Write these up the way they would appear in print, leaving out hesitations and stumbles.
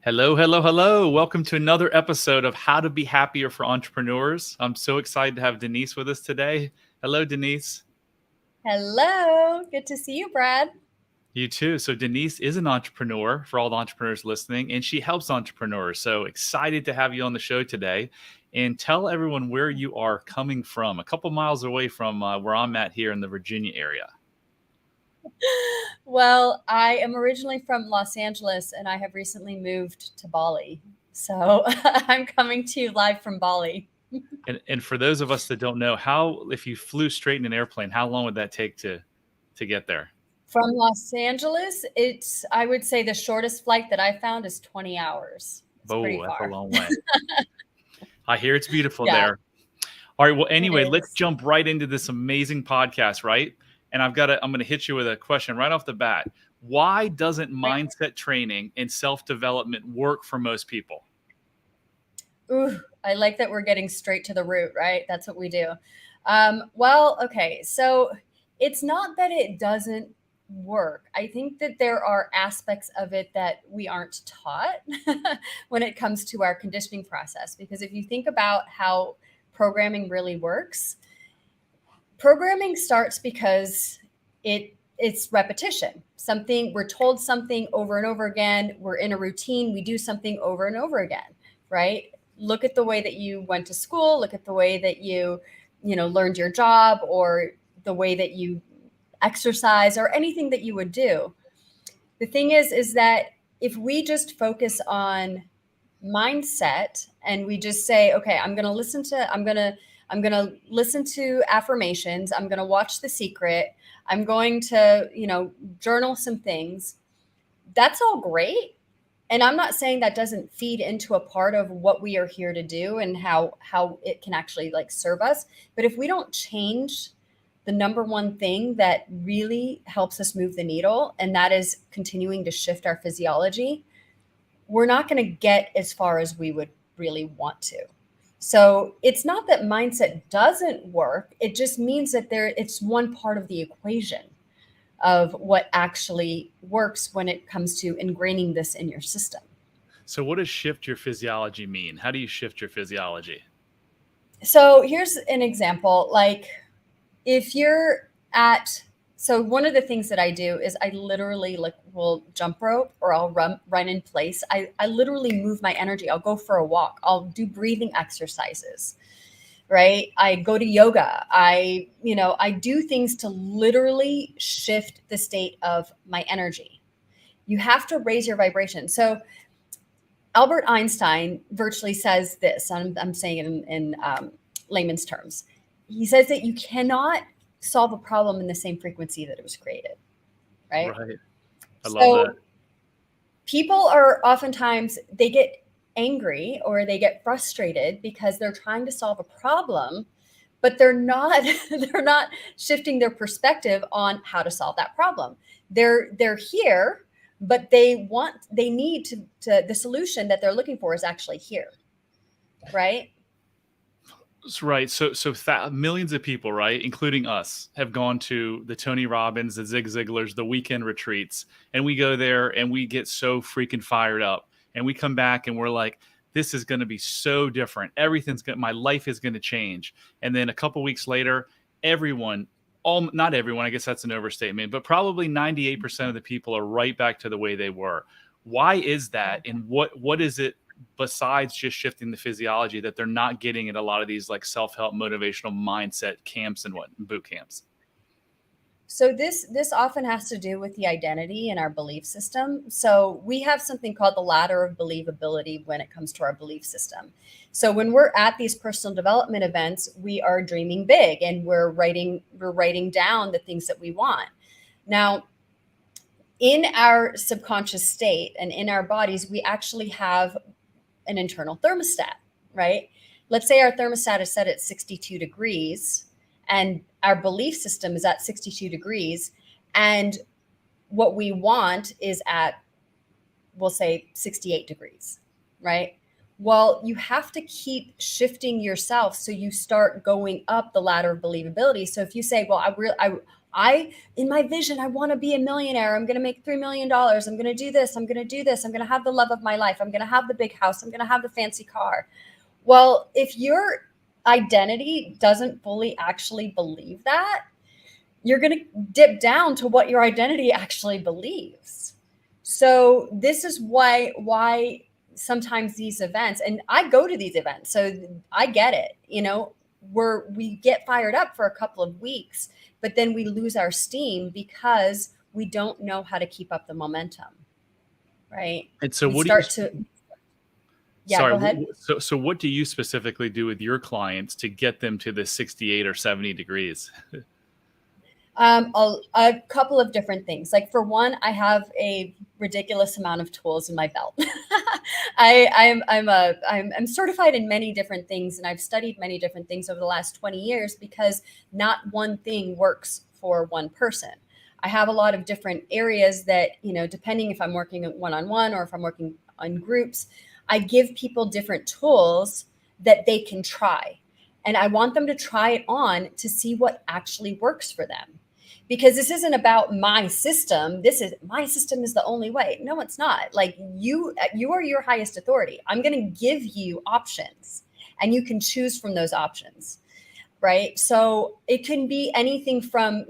Hello, hello, hello. Welcome to another episode of How to Be Happier for Entrepreneurs. I'm so excited to have Denise with us today. Hello, Denise. Hello. Good to see you, Brad. You too. So, Denise is an entrepreneur for all the entrepreneurs listening, and she helps entrepreneurs. So, excited to have you on the show today. And tell everyone where you are coming from, a couple miles away from where I'm at here in the Virginia area. Well, I am originally from Los Angeles and I have recently moved to Bali. So I'm coming to you live from Bali. And for those of us that don't know, how if you flew straight in an airplane, how long would that take to get there? From Los Angeles, I would say the shortest flight that I found is 20 hours. It's pretty Oh, that's a far. long way. I hear it's beautiful Yeah, there. All right. Well, it anyway, let's is. jump right into this amazing podcast, right? And I'm going to hit you with a question right off the bat. Why doesn't Right. mindset training and self-development work for most people? Ooh, I like that we're getting straight to the root, right? That's what we do. Okay. So it's not that it doesn't work. I think that there are aspects of it that we aren't taught when it comes to our conditioning process. Because if you think about how programming really works, programming starts because it's repetition. Something we're told something over and over again. We're in a routine. We do something over and over again, right? Look at the way that you went to school. Look at the way that you learned your job, or the way that you exercise, or anything that you would do. The thing is that if we just focus on mindset and we just say, okay, I'm going to listen to affirmations, I'm going to watch The Secret, I'm going to, journal some things. That's all great. And I'm not saying that doesn't feed into a part of what we are here to do and how it can actually like serve us. But if we don't change the number one thing that really helps us move the needle, and that is continuing to shift our physiology, we're not going to get as far as we would really want to. So it's not that mindset doesn't work. It just means that it's one part of the equation of what actually works when it comes to ingraining this in your system. So what does shift your physiology mean? How do you shift your physiology? So here's an example. Like, if you're at so one of the things that I do is I literally like will jump rope, or I'll run in place. I literally move my energy. I'll go for a walk. I'll do breathing exercises, right? I go to yoga. I do things to literally shift the state of my energy. You have to raise your vibration. So Albert Einstein virtually says this. I'm saying it in layman's terms. He says that you cannot solve a problem in the same frequency that it was created, right? Right. I love that. So people are oftentimes, they get angry or they get frustrated because they're trying to solve a problem, but they're not they're not shifting their perspective on how to solve that problem. They're here, but they need to the solution that they're looking for is actually here, right? Right. So millions of people, right, including us, have gone to the Tony Robbins, the Zig Ziglars, the weekend retreats, and we go there and we get so freaking fired up, and we come back and we're like, "This is going to be so different. My life is going to change." And then a couple weeks later, everyone, all not everyone, I guess that's an overstatement, but probably 98% of the people are right back to the way they were. Why is that? And what is it besides just shifting the physiology that they're not getting at a lot of these like self-help motivational mindset camps and boot camps? So this often has to do with the identity and our belief system. So we have something called the ladder of believability when it comes to our belief system. So when we're at these personal development events, we are dreaming big and we're writing down the things that we want. Now, in our subconscious state and in our bodies, we actually have an internal thermostat, right? Let's say our thermostat is set at 62 degrees and our belief system is at 62 degrees. And what we want is at, we'll say, 68 degrees, right? Well, you have to keep shifting yourself so you start going up the ladder of believability. So if you say, well, in my vision, I want to be a millionaire. I'm going to make $3 million. I'm going to do this. I'm going to do this. I'm going to have the love of my life. I'm going to have the big house. I'm going to have the fancy car. Well, if your identity doesn't fully actually believe that, you're going to dip down to what your identity actually believes. So this is why sometimes these events, and I go to these events, so I get it, we get fired up for a couple of weeks, but then we lose our steam because we don't know how to keep up the momentum, right? And so We what do you, start to, yeah, sorry, go ahead. so what do you specifically do with your clients to get them to the 68 or 70 degrees? A couple of different things. Like for one, I have a ridiculous amount of tools in my belt. I'm certified in many different things, and I've studied many different things over the last 20 years because not one thing works for one person. I have a lot of different areas that, depending if I'm working one-on-one or if I'm working on groups, I give people different tools that they can try. And I want them to try it on to see what actually works for them. Because this isn't about my system. My system is the only way. No, it's not. Like you are your highest authority. I'm going to give you options and you can choose from those options. Right. So it can be anything from,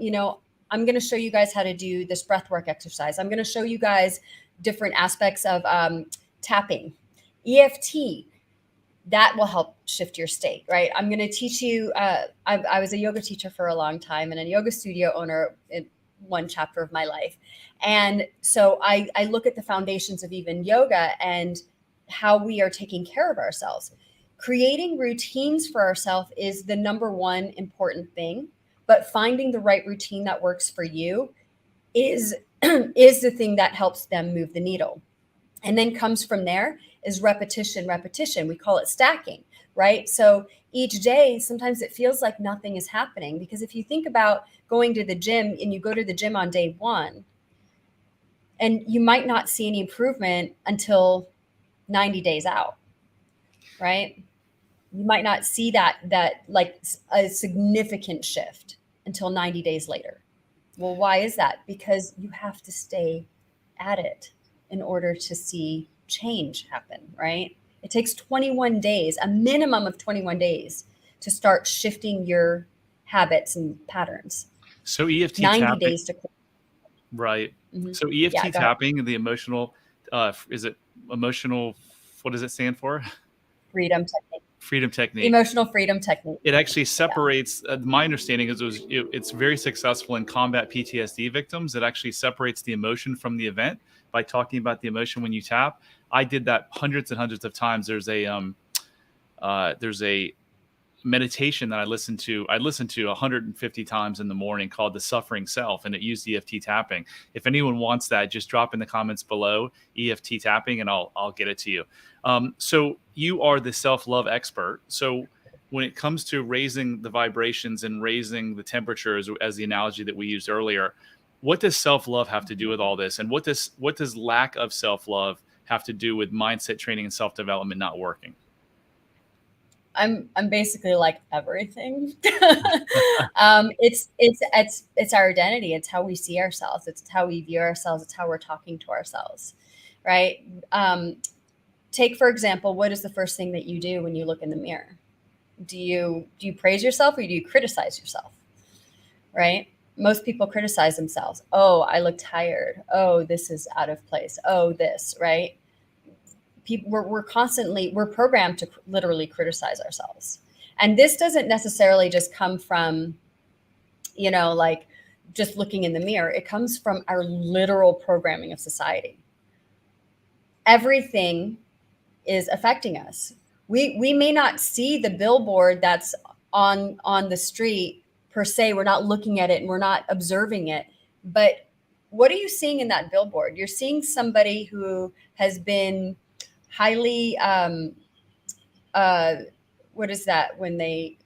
I'm going to show you guys how to do this breath work exercise. I'm going to show you guys different aspects of tapping, EFT. That will help shift your state, right? I'm going to teach you. I was a yoga teacher for a long time and a yoga studio owner in one chapter of my life. And so I look at the foundations of even yoga and how we are taking care of ourselves. Creating routines for ourselves is the number one important thing, but finding the right routine that works for you is the thing that helps them move the needle. And then comes from there is repetition. We call it stacking, right? So each day, sometimes it feels like nothing is happening because if you think about going to the gym and you go to the gym on day one, and you might not see any improvement until 90 days out, right? You might not see that like a significant shift until 90 days later. Well, why is that? Because you have to stay at it in order to see change happen, right? It takes 21 days, a minimum of 21 days to start shifting your habits and patterns. So EFT 90 tapping, days to right? mm-hmm. So Yeah, EFT go ahead. tapping, the emotional, is it emotional? What does it stand for? Freedom technique. Freedom technique. Emotional freedom technique. It actually separates. My understanding is it's very successful in combat PTSD victims. It actually separates the emotion from the event by talking about the emotion when you tap. I did that hundreds and hundreds of times. There's a meditation that I listened to 150 times in the morning called The Suffering Self, and it used EFT tapping. If anyone wants that, just drop in the comments below EFT tapping and I'll get it to you. So you are the self-love expert. So when it comes to raising the vibrations and raising the temperature, as the analogy that we used earlier, what does self-love have to do with all this? And what does lack of self-love have to do with mindset training and self-development not working? I'm basically like everything. It's our identity. It's how we see ourselves. It's how we view ourselves. It's how we're talking to ourselves, right? Take for example, what is the first thing that you do when you look in the mirror? Do you praise yourself or do you criticize yourself? Right? Most people criticize themselves. Oh, I look tired. Oh, this is out of place. Oh, this, right? We're programmed to literally criticize ourselves. And this doesn't necessarily just come from, like just looking in the mirror. It comes from our literal programming of society. Everything is affecting us. We may not see the billboard that's on the street per se. We're not looking at it and we're not observing it. But what are you seeing in that billboard? You're seeing somebody who has been highly what is that when they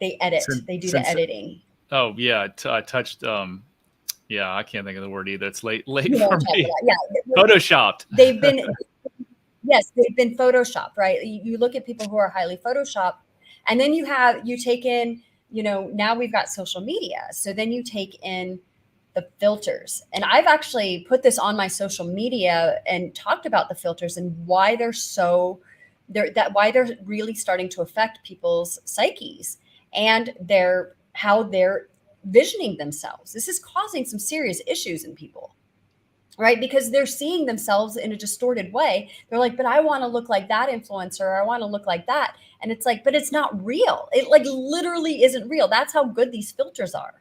edit, they do the editing. Oh yeah, touched yeah, I can't think of the word either. It's late for me. Yeah, photoshopped. They've been photoshopped, right? You look at people who are highly photoshopped, and then you take in now we've got social media. So then you take in the filters. And I've actually put this on my social media and talked about the filters and why why they're really starting to affect people's psyches and how they're visioning themselves. This is causing some serious issues in people, right? Because they're seeing themselves in a distorted way. They're like, but I want to look like that influencer, or I want to look like that. And it's like, but it's not real. It like literally isn't real. That's how good these filters are,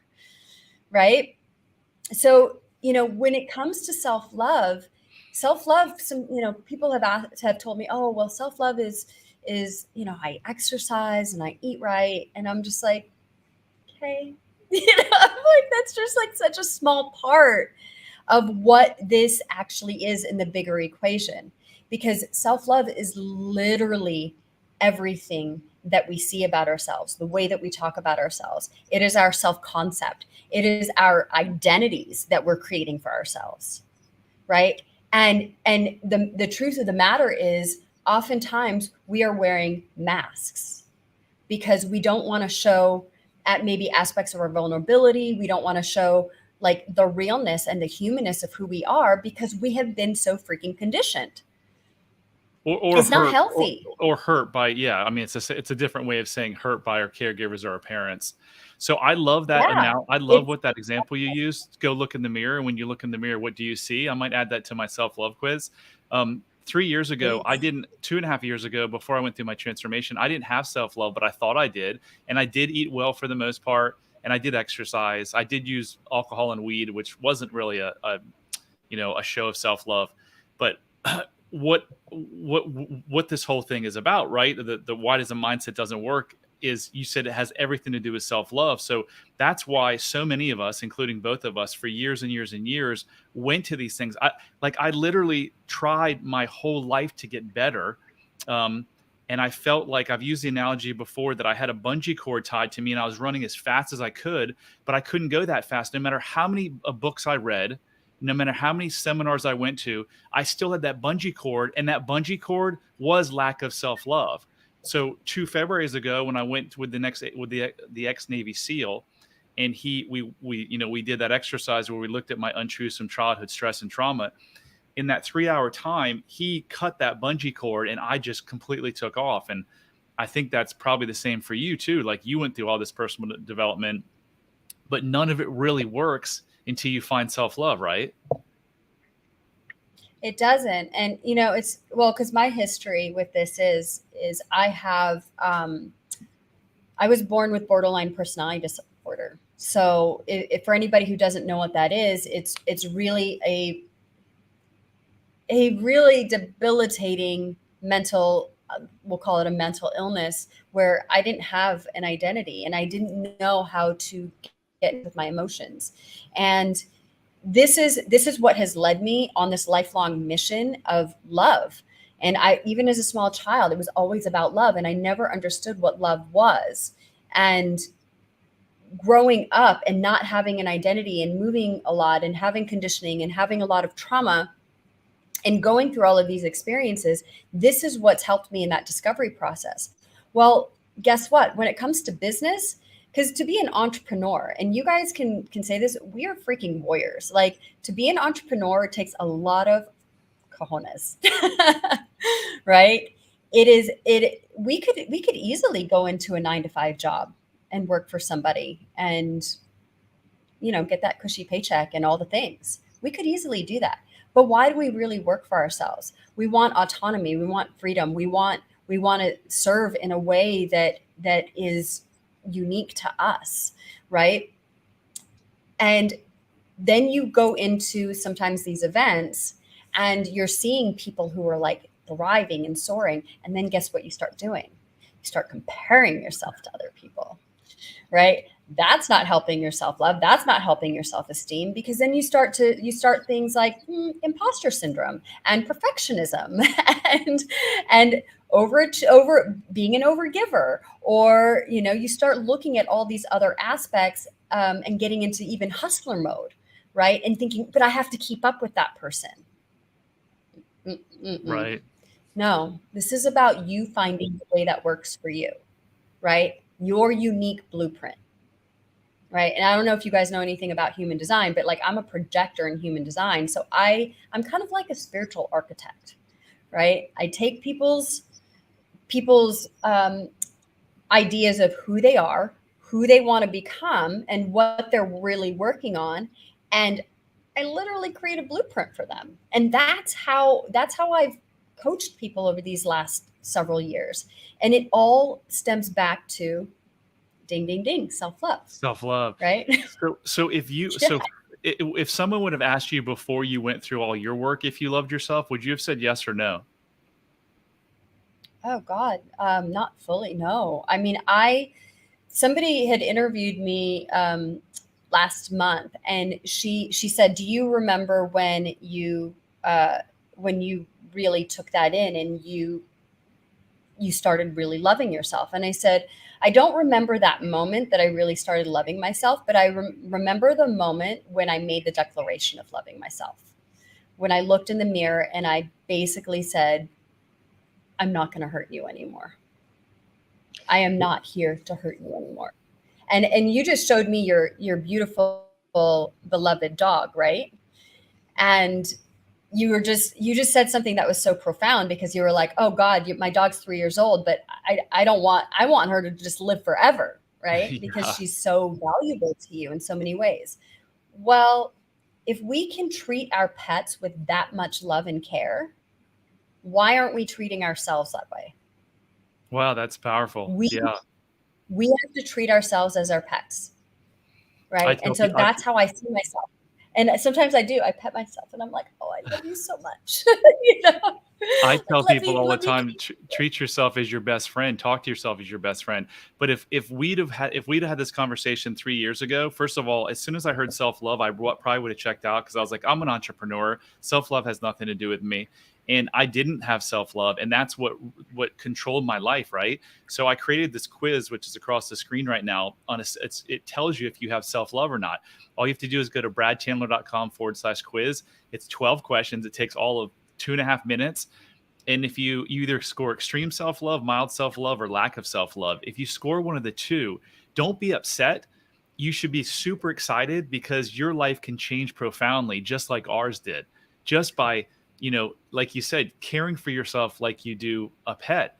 right? So, when it comes to self-love, some, people have told me, oh, well, self-love is, I exercise and I eat right. And I'm just like, okay, I'm like, that's just like such a small part of what this actually is in the bigger equation, because self-love is literally everything that we see about ourselves, the way that we talk about ourselves. It is our self-concept. It is our identities that we're creating for ourselves, right? And the truth of the matter is, oftentimes we are wearing masks because we don't want to show at maybe aspects of our vulnerability. We don't want to show like the realness and the humanness of who we are because we have been so freaking conditioned. or It's not hurt healthy. or hurt by, yeah, I mean, it's a different way of saying hurt by our caregivers or our parents. So I love that. And Yeah. now I love It's what that example you used. Go look in the mirror, and when you look in the mirror, what do you see? I might add that to my self-love quiz. 3 years ago, I please. didn't 2.5 years ago, before I went through my transformation, I didn't have self-love, but I thought I did. And I did eat well for the most part, and I did exercise. I did use alcohol and weed, which wasn't really a show of self-love. But what this whole thing is about, right? The why does the mindset doesn't work is, you said it has everything to do with self-love. So that's why so many of us, including both of us, for years and years and years, went to these things. I literally tried my whole life to get better. And I felt like, I've used the analogy before, that I had a bungee cord tied to me and I was running as fast as I could, but I couldn't go that fast. No matter how many books I read, no matter how many seminars I went to, I still had that bungee cord, and that bungee cord was lack of self-love. So 2 Februarys ago, when I went with the ex-Navy SEAL, and we did that exercise where we looked at my untruths from childhood stress and trauma. In that 3 hour time, he cut that bungee cord, and I just completely took off. And I think that's probably the same for you too. Like, you went through all this personal development, but none of it really works until you find self-love, right? It doesn't. And it's, well, because my history with this is I was born with borderline personality disorder. So if for anybody who doesn't know what that is, it's really a really debilitating mental, we'll call it a mental illness, where I didn't have an identity and I didn't know how to get with my emotions. And this is what has led me on this lifelong mission of love. And I, even as a small child, it was always about love, and I never understood what love was. And growing up and not having an identity and moving a lot and having conditioning and having a lot of trauma and going through all of these experiences, this is what's helped me in that discovery process. Well, guess what? When it comes to business, because to be an entrepreneur, and you guys can say this, we are freaking warriors. Like, to be an entrepreneur, it takes a lot of cojones, right? We could easily go into a 9 to 5 job and work for somebody and get that cushy paycheck and all the things. We could easily do that. But why do we really work for ourselves? We want autonomy, we want freedom, we want to serve in a way that is unique to us, right? And then you go into sometimes these events and you're seeing people who are like thriving and soaring, and then guess what you start doing? You start comparing yourself to other people, right? That's not helping your self-love. That's not helping your self-esteem, because then you start things like imposter syndrome and perfectionism and over being an overgiver, or you start looking at all these other aspects, and getting into even hustler mode, right? And thinking, but I have to keep up with that person. Mm-mm. Right. No, this is about you finding the way that works for you, right? your unique blueprint, right? And I don't know if you guys know anything about human design, but like I'm a projector in human design. So I'm kind of like a spiritual architect, right? I take people's ideas of who they are, who they want to become, and what they're really working on, and I literally create a blueprint for them. And that's how I've coached people over these last several years. And it all stems back to ding ding ding, self-love, Self-love. right? So if you Yeah. so if someone would have asked you before you went through all your work if you loved yourself, would you have said yes or no? Oh God, not fully. No, I mean, I somebody had interviewed me last month, and she said, "Do you remember when you really took that in and you started really loving yourself?" And I said, "I don't remember that moment that I really started loving myself, but I remember the moment when I made the declaration of loving myself. When I looked in the mirror and I basically said, I'm not going to hurt you anymore. I am not here to hurt you anymore." And you just showed me your beautiful beloved dog, right? And you just said something that was so profound, because you were like, "Oh God, my dog's 3 years old, but I want her to just live forever, right? Because Yeah. she's so valuable to you in so many ways." Well, if we can treat our pets with that much love and care, why aren't we treating ourselves that way? Wow, that's powerful. We Yeah. we have to treat ourselves as our pets, I right? And tell so people that's how I see myself. And sometimes I do. I pet myself, and I'm like, "Oh, I love you so much." I Like, tell people all the let me time, treat yourself as your best friend. Talk to yourself as your best friend. But if we'd have had this conversation 3 years ago, first of all, as soon as I heard self love, probably would have checked out, because I was like, I'm an entrepreneur. Self love has nothing to do with me, and I didn't have self love, and that's what controlled my life, right? So I created this quiz, which is across the screen right now. It tells you if you have self love or not. All you have to do is go to bradchandler.com/quiz. It's 12 questions. It takes all of 2.5 minutes, and if you either score extreme self love, mild self love, or lack of self love, if you score one of the two, don't be upset. You should be super excited, because your life can change profoundly, just like ours did, just by, like you said, caring for yourself like you do a pet.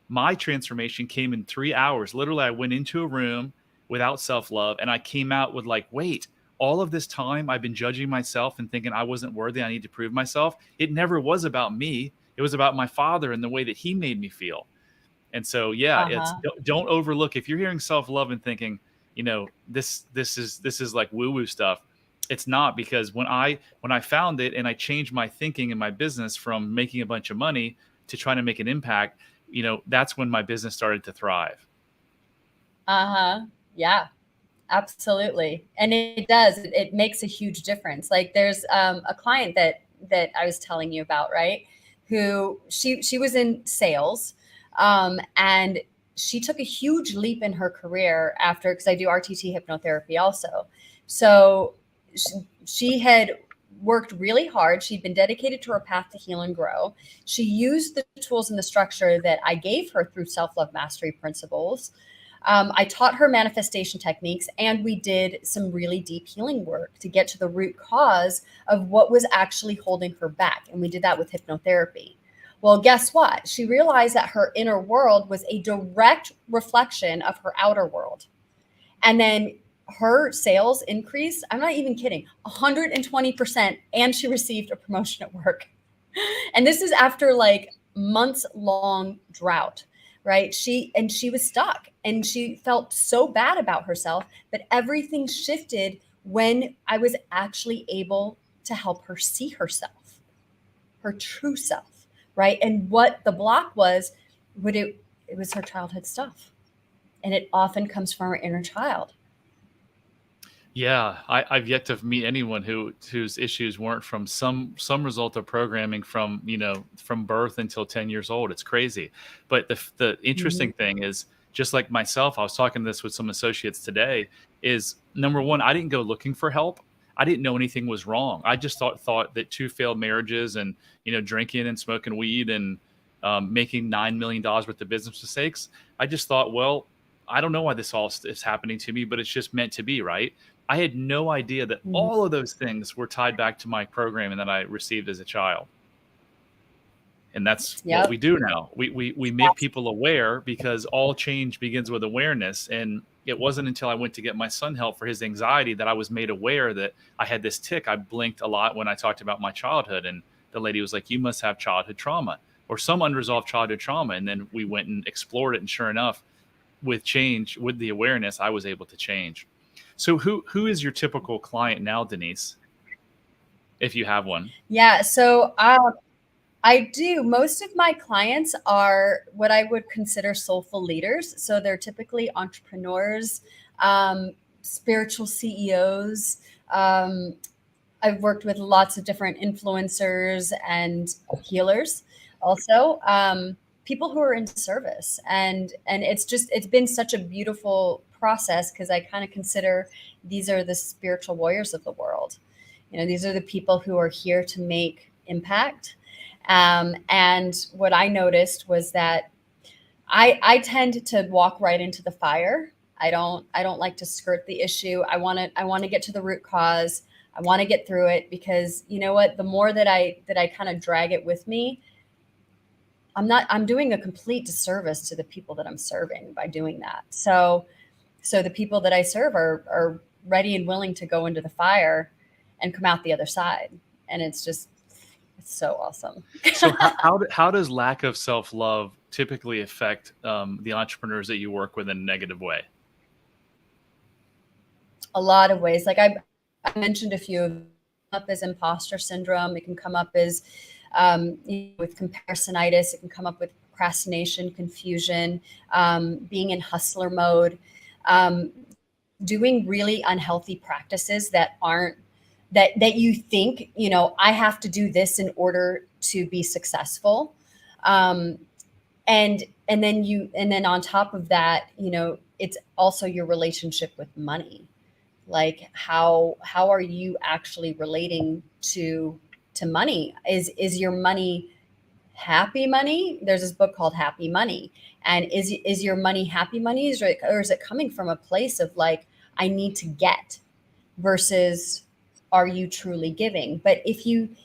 My transformation came in 3 hours. Literally, I went into a room without self love, and I came out with like, wait, all of this time I've been judging myself and thinking I wasn't worthy. I need to prove myself. It never was about me. It was about my father and the way that he made me feel. And so, yeah, it's Uh-huh. don't overlook, if you're hearing self love and thinking, this is like woo woo stuff. It's not, because when I found it and I changed my thinking in my business from making a bunch of money to trying to make an impact, that's when my business started to thrive. Uh-huh. Yeah. Absolutely. And it does. It makes a huge difference. Like there's a client that I was telling you about, right? Who she was in sales, and she took a huge leap in her career after, because I do RTT hypnotherapy also. So she had worked really hard. She'd been dedicated to her path to heal and grow. She used the tools and the structure that I gave her through self love mastery principles. I taught her manifestation techniques, and we did some really deep healing work to get to the root cause of what was actually holding her back. And we did that with hypnotherapy. Well, guess what? She realized that her inner world was a direct reflection of her outer world. And then her sales increased, I'm not even kidding, 120%. And she received a promotion at work. And this is after like months long drought, right? She was stuck, and she felt so bad about herself, but everything shifted when I was actually able to help her see herself, her true self, right? And what the block was, what it was her childhood stuff. And it often comes from her inner child. Yeah, I've yet to meet anyone whose issues weren't from some result of programming from from birth until 10 years old. It's crazy, but the Mhm. interesting thing is, just like myself, I was talking this with some associates today. Is number one, I didn't go looking for help. I didn't know anything was wrong. I just thought that two failed marriages and drinking and smoking weed and making $9 million worth of business mistakes. I just thought, well, I don't know why this all is happening to me, but it's just meant to be, right? I had no idea that Mhm. all of those things were tied back to my programming that I received as a child. And that's what we Yep. do now. We make people aware, because all change begins with awareness. And it wasn't until I went to get my son help for his anxiety that I was made aware that I had this tick. I blinked a lot when I talked about my childhood, and the lady was like, "You must have childhood trauma or some unresolved childhood trauma." And then we went and explored it, and sure enough, with change, with the awareness, I was able to change. So who is your typical client now, Denise, if you have one? Yeah. So I do. Most of my clients are what I would consider soulful leaders. So they're typically entrepreneurs, um, spiritual CEOs. Um, I've worked with lots of different influencers and healers, also people who are in service, and it's been such a beautiful process because I kind of consider these are the spiritual warriors of the world. These are the people who are here to make impact. And what I noticed was that I tend to walk right into the fire. I don't like to skirt the issue. I want to get to the root cause. I want to get through it, because you know what? The more that I kind of drag it with me, I'm doing a complete disservice to the people that I'm serving by doing that. So the people that I serve are ready and willing to go into the fire and come out the other side. And it's so awesome. So how does lack of self-love typically affect the entrepreneurs that you work with in a negative way? A lot of ways. Like I mentioned a few of them. Up as imposter syndrome. It can come up as with comparisonitis. It can come up with procrastination, confusion, being in hustler mode, um, doing really unhealthy practices that aren't that you think, I have to do this in order to be successful. Um, and then on top of that, it's also your relationship with money. Like how are you actually relating to money? Is your money happy money? There's this book called Happy Money. And is your money happy money, or is it coming from a place of like, I need to get, versus are you truly giving? But if you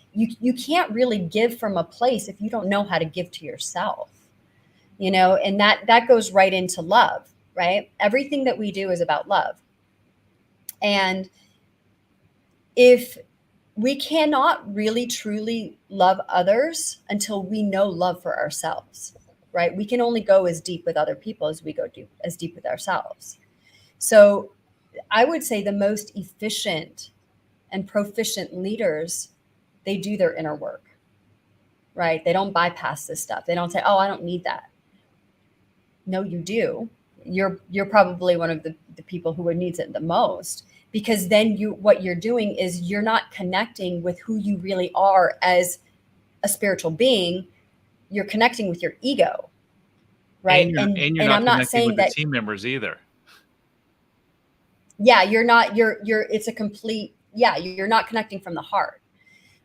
can't really give from a place if you don't know how to give to yourself. And that goes right into love, right? Everything that we do is about love. And if we cannot really truly love others until we know love for ourselves, right? We can only go as deep with other people as we go as deep with ourselves. So I would say the most efficient and proficient leaders, they do their inner work, right? They don't bypass this stuff. They don't say, "Oh, I don't need that." No, you do. You're probably one of the people who needs it the most, because then what you're doing is you're not connecting with who you really are as a spiritual being. You're connecting with your ego, right? and And you're and not I'm not connecting saying with the that. team members either. Yeah, you're not. You're it's a complete. Yeah, you're not connecting from the heart,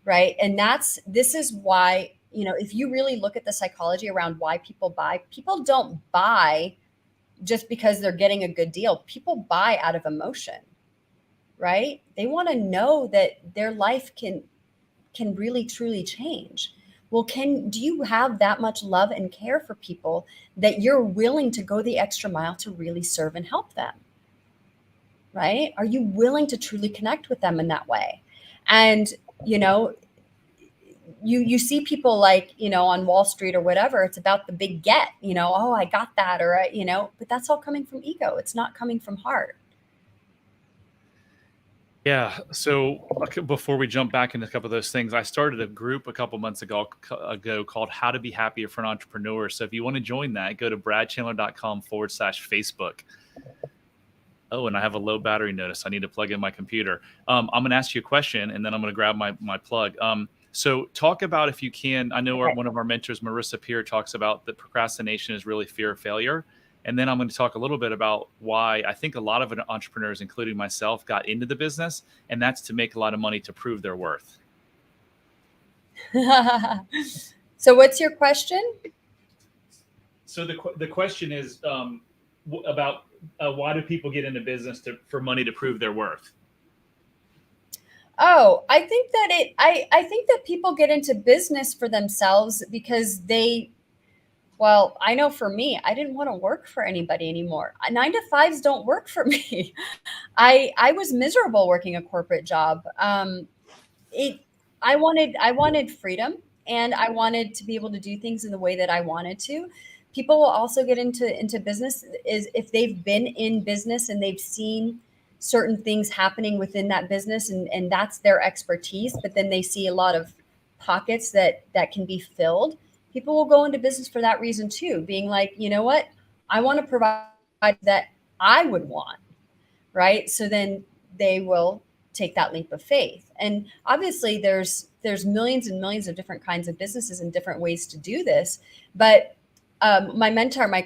right? And this is why, if you really look at the psychology around why people don't buy just because they're getting a good deal. People buy out of emotion, right? They want to know that their life can really truly change. Well, do you have that much love and care for people that you're willing to go the extra mile to really serve and help them? Right? Are you willing to truly connect with them in that way? And you know, you see people like, on Wall Street or whatever, it's about the big get, oh, I got that, or but that's all coming from ego. It's not coming from heart. Yeah. So before we jump back into a couple of those things, I started a group a couple months ago called How to Be Happier for an Entrepreneur. So if you want to join that, go to bradchandler.com/Facebook. Oh, and I have a low battery notice. I need to plug in my computer. I'm going to ask you a question, and then I'm going to grab my plug. So talk about, if you can, I know Okay. one of our mentors, Marissa Peer, talks about that procrastination is really fear of failure. And then I'm going to talk a little bit about why I think a lot of entrepreneurs, including myself, got into the business, and that's to make a lot of money to prove their worth. So what's your question? So the question is about why do people get into business for money to prove their worth? Oh, I think that I think that people get into business for themselves because well, I know for me, I didn't want to work for anybody anymore. 9 to 5s don't work for me. I was miserable working a corporate job. It I wanted freedom, and I wanted to be able to do things in the way that I wanted to. People will also get into business is if they've been in business and they've seen certain things happening within that business, and that's their expertise, but then they see a lot of pockets that can be filled. People will go into business for that reason too, being like, you know what, I want to provide that I would want, right? So then they will take that leap of faith. And obviously there's millions and millions of different kinds of businesses and different ways to do this. But my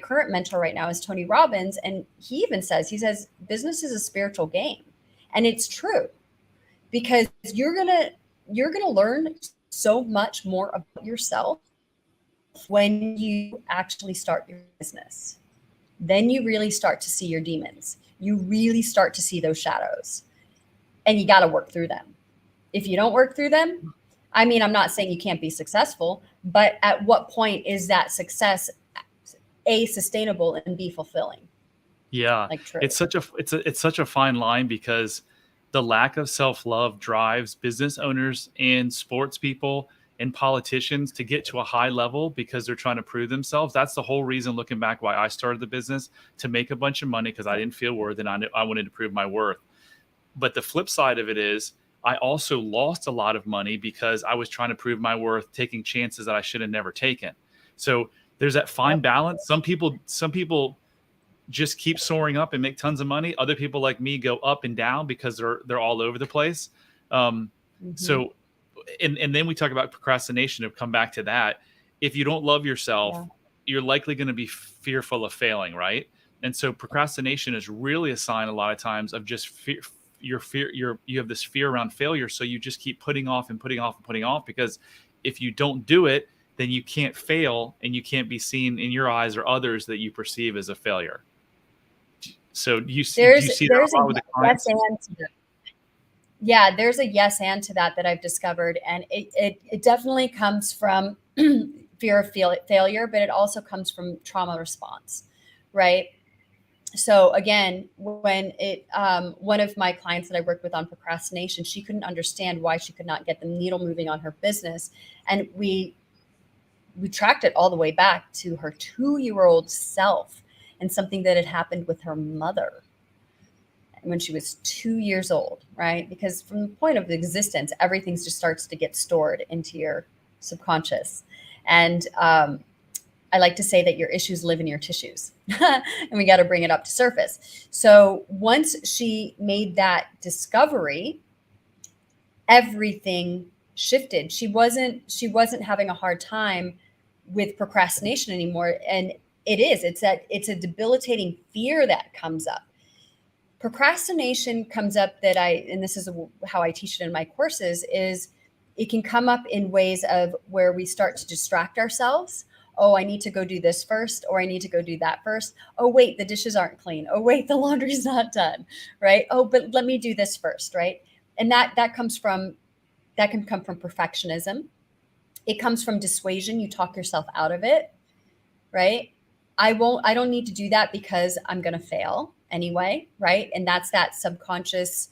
current mentor right now is Tony Robbins, and he says business is a spiritual game. And it's true, because you're gonna learn so much more about yourself when you actually start your business. Then you really start to see your demons. You really start to see those shadows, and you got to work through them. If you don't work through them, I mean, I'm not saying you can't be successful, but at what point is that success A, sustainable, and B, fulfilling? Yeah, Like, truly. it's such a fine line because the lack of self-love drives business owners and sports people and politicians to get to a high level because they're trying to prove themselves. That's the whole reason, looking back, why I started the business, to make a bunch of money because I didn't feel worth and I wanted to prove my worth. But the flip side of it is I also lost a lot of money because I was trying to prove my worth, taking chances that I should have never taken. So there's that fine Yep. balance. Some people just keep soaring up and make tons of money. Other people like me go up and down because they're all over the place. Um, Mm-hmm. so, and then we talk about procrastination. To come back to that, if you don't love yourself, Yeah. you're likely going to be fearful of failing, right? And so procrastination is really a sign a lot of times of just fear. You have this fear around failure, so you just keep putting off and putting off and putting off, because if you don't do it, then you can't fail and you can't be seen in your eyes or others that you perceive as a failure. So do There's you see that there's a a lot with the yes clients? and to that. Yeah, there's a yes and to that I've discovered, and it definitely comes from fear of failure, but it also comes from trauma response, right? So again, when it one of my clients that I worked with on procrastination, she couldn't understand why she could not get the needle moving on her business, and we tracked it all the way back to her 2-year-old self and something that had happened with her mother when she was 2 years old, right? Because from the point of existence, everything just starts to get stored into your subconscious. And I like to say that your issues live in your tissues, and we got to bring it up to surface. So once she made that discovery, everything shifted. She wasn't having a hard time with procrastination anymore. And it's a debilitating fear that comes up. Procrastination comes up and this is how I teach it in my courses, is it can come up in ways of where we start to distract ourselves. Oh, I need to go do this first, or I need to go do that first. Oh, wait, the dishes aren't clean. Oh, wait, the laundry's not done, right? Oh, but let me do this first, right? And that can come from perfectionism. It comes from dissuasion. You talk yourself out of it, right? I don't need to do that because I'm going to fail anyway, right? And that's that subconscious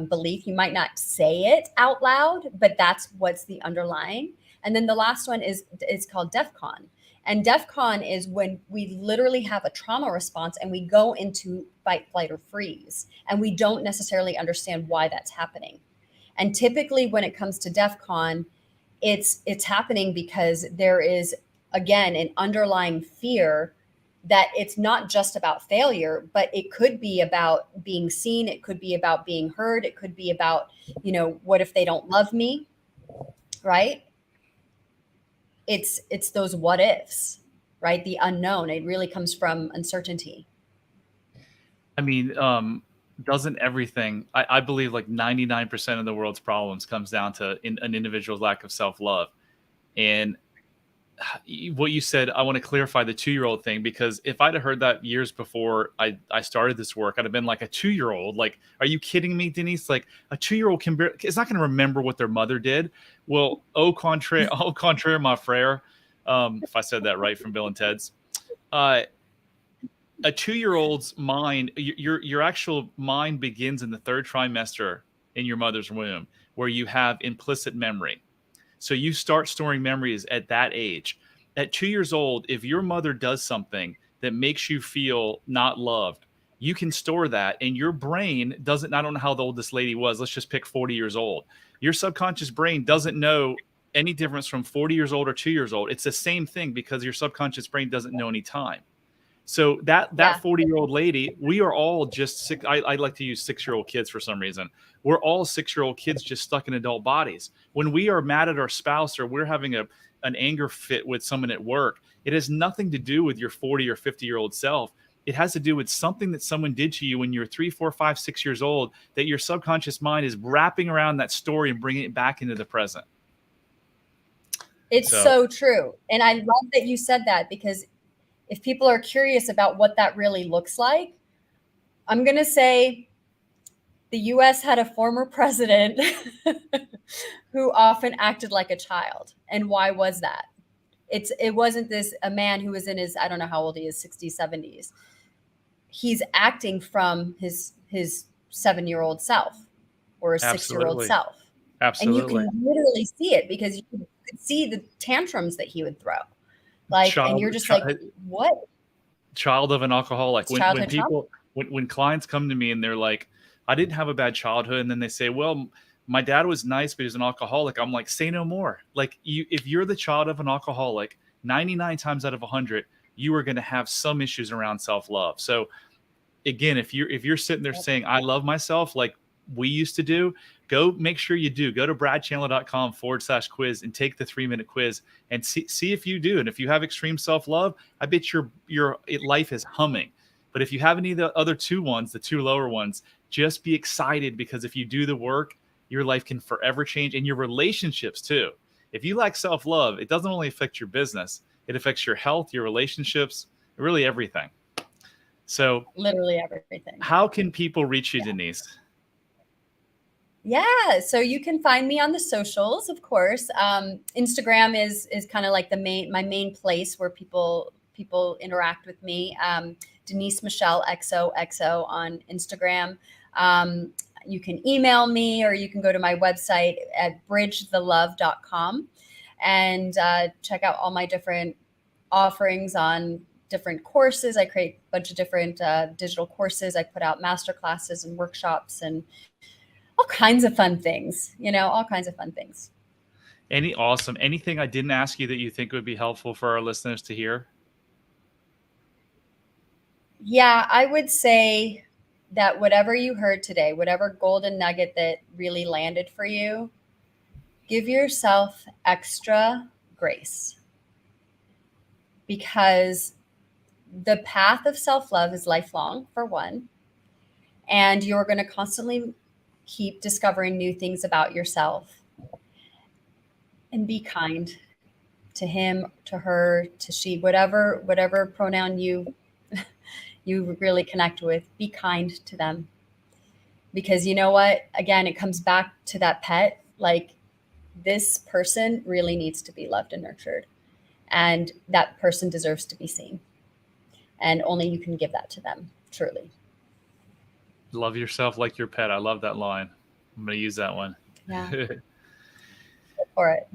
belief. You might not say it out loud, but that's what's the underlying. And then the last one is called DEFCON. And DEFCON is when we literally have a trauma response and we go into fight, flight, or freeze, and we don't necessarily understand why that's happening. And typically, when it comes to DEFCON, it's happening because there is, again, an underlying fear that it's not just about failure, but it could be about being seen. It could be about being heard. It could be about, what if they don't love me, right? It's those what ifs, right? The unknown. It really comes from uncertainty. I mean, doesn't everything, I believe like 99% of the world's problems comes down to an individual's lack of self-love. And what you said, I want to clarify the 2-year-old thing, because if I'd have heard that years before I started this work, I'd have been like, a 2-year-old. Like, are you kidding me, Denise? Like, a 2-year-old is not going to remember what their mother did. Well, au contraire, my frere. If I said that right from Bill and Ted's. Uh, a 2-year-old's mind, your actual mind begins in the third trimester in your mother's womb, where you have implicit memory. So you start storing memories at that age. At 2 years old, if your mother does something that makes you feel not loved, you can store that, and your brain doesn't. I don't know how old this lady was. Let's just pick 40 years old. Your subconscious brain doesn't know any difference from 40 years old or 2 years old. It's the same thing, because your subconscious brain doesn't know any time. So that Yeah. 40-year-old lady, we are all just six. I like to use 6-year-old kids for some reason. We're all 6-year-old kids just stuck in adult bodies. When we are mad at our spouse, or we're having an anger fit with someone at work, it has nothing to do with your 40 or 50-year-old self. It has to do with something that someone did to you when you were 3, 4, 5, 6 years old, that your subconscious mind is wrapping around that story and bringing it back into the present. It's so true. And I love that you said that, because if people are curious about what that really looks like, I'm going to say the US had a former president who often acted like a child. And why was that? It wasn't a man who was in his, I don't know how old he is, 60s, 70s. He's acting from his 7-year-old self, or a 6-year-old self. Absolutely. And you can literally see it, because you could see the tantrums that he would throw. Like, and you're just like, what? Child of an alcoholic. When clients come to me and they're like, I didn't have a bad childhood, and then they say, well, my dad was nice, but he's an alcoholic. I'm like, say no more. Like, if you're the child of an alcoholic, 99 times out of 100, you are going to have some issues around self-love. So again, if you're sitting there saying, I love myself, like we used to do, go make sure you do. Go to bradchandler.com/quiz and take the 3-minute quiz and see if you do. And if you have extreme self-love, I bet your life is humming. But if you have any of the other 2 ones, the 2 lower ones, just be excited, because if you do the work, your life can forever change, and your relationships too. If you lack self-love, it doesn't only affect your business, it affects your health, your relationships, really everything. So literally everything. How can people reach you, Denise? Yeah, so you can find me on the socials, of course. Instagram is kind of like my main place where people interact with me. Denise Michelle XOXO on Instagram. You can email me, or you can go to my website at bridgethelove.com and check out all my different offerings on different courses. I create a bunch of different digital courses. I put out master classes and workshops and all kinds of fun things, all kinds of fun things. Anything I didn't ask you that you think would be helpful for our listeners to hear? Yeah, I would say that whatever you heard today, whatever golden nugget that really landed for you, give yourself extra grace, because the path of self-love is lifelong, for one, and you're going to constantly keep discovering new things about yourself. And be kind to him, to her, to she, whatever pronoun you really connect with. Be kind to them, because you know what? Again, it comes back to that pet. Like, this person really needs to be loved and nurtured, and that person deserves to be seen, and only you can give that to them, truly. Love yourself like your pet. I love that line. I'm going to use that one. Yeah. Go for it.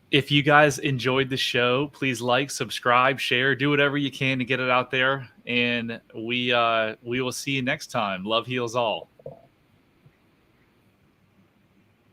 If you guys enjoyed the show, please like, subscribe, share, do whatever you can to get it out there. And we will see you next time. Love heals all.